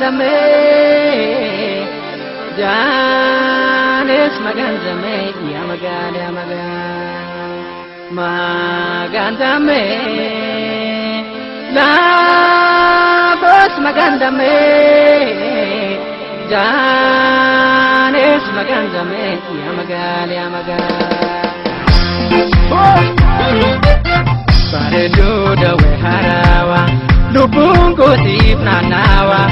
magandame janis magandame ya magandame labos magandame janis magandame ya Baredo dawe harawa lubung kutip nanawa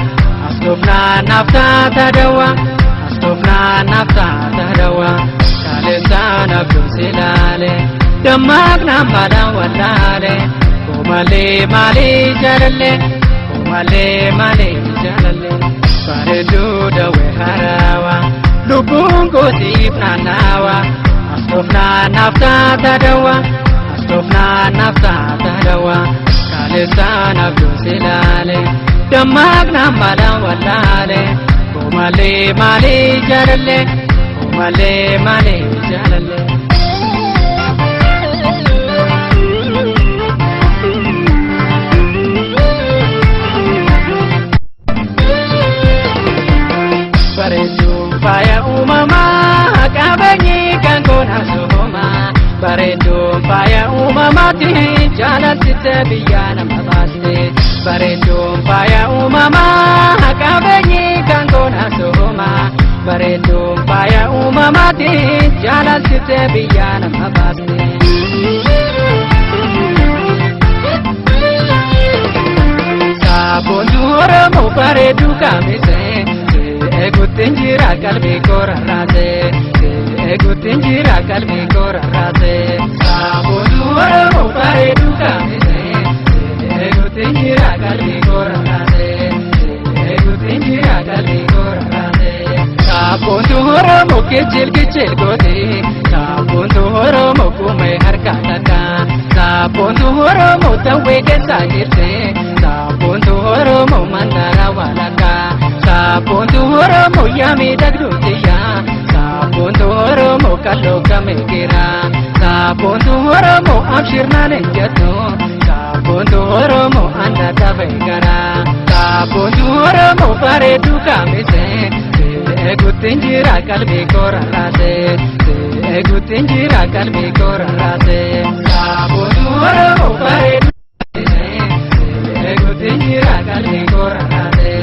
astofna nafta tadawa kalesana kusilale damak namada walale komale male jalalle Baredo dawe harawa lubung kutip nanawa astofna nafta tadawa kalesana kusilale damak namada walale komale male jalalle Baredo faya umama kabanyi kangona sohoma Baredo faya umamati jalati tabiyana mabaste Baredo faya umama kabanyi kangona sohoma Baredo faya umamati jalati tabiyana mabaste Sabondu oromo baredu kamise Egutinjira kalbi korarate Egutinjira kalbi korarate Sabondu oromo baredu kamise Egutinjira kalbi korarate Sabondu oromo kichil goti Sabondu oromo kume harkataka Sabondu oromo tawe kesa jirte Sabondu oromo mandara walaka Sabondu oromo yami dagdutiya Sabondu oromo kallo kamekira Sabondu oromo abshirna nenjatu Sabondu oromo anda tabegara Sabondu oromo baredu kamise Egutinjira kalbi korarate Sabondu oromo baredu kamise Egutinjira kalbi korarate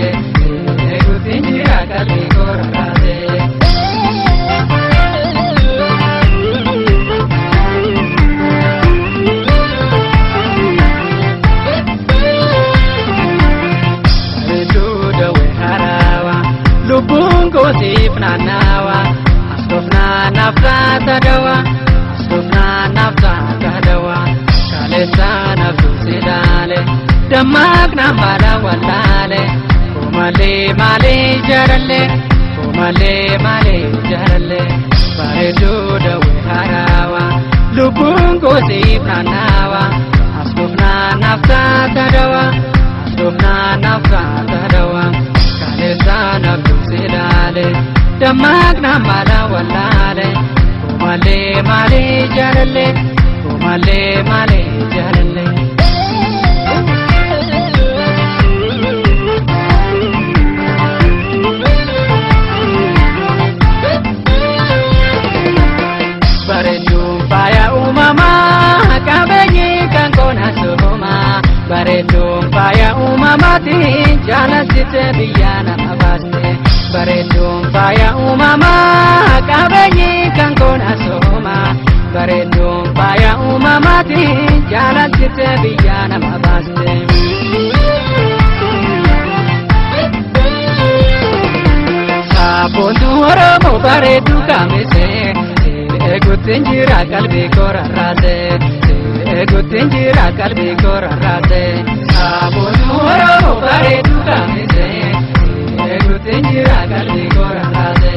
Lubung kutip nanawa astofna nafta tadawa kalesana kusilale damak namada walale komale male jaralle Baredo dawe harawa lubung kutip nanawa astofna nafta tadawa kalesana kusilale damak namada walale komale male jaralle Baredo faya umama kabanyi kangona sohoma Baredo faya umamati jalati tabiyana mabaste Baredo faya umama kabanyi kangona sohoma Baredo faya umamati jalati tabiyana mabaste Sabondu oromo baredu kamise Egutinjira kalbi korarate Sabondu oromo baredu kamise Egutinjira kalbi korarate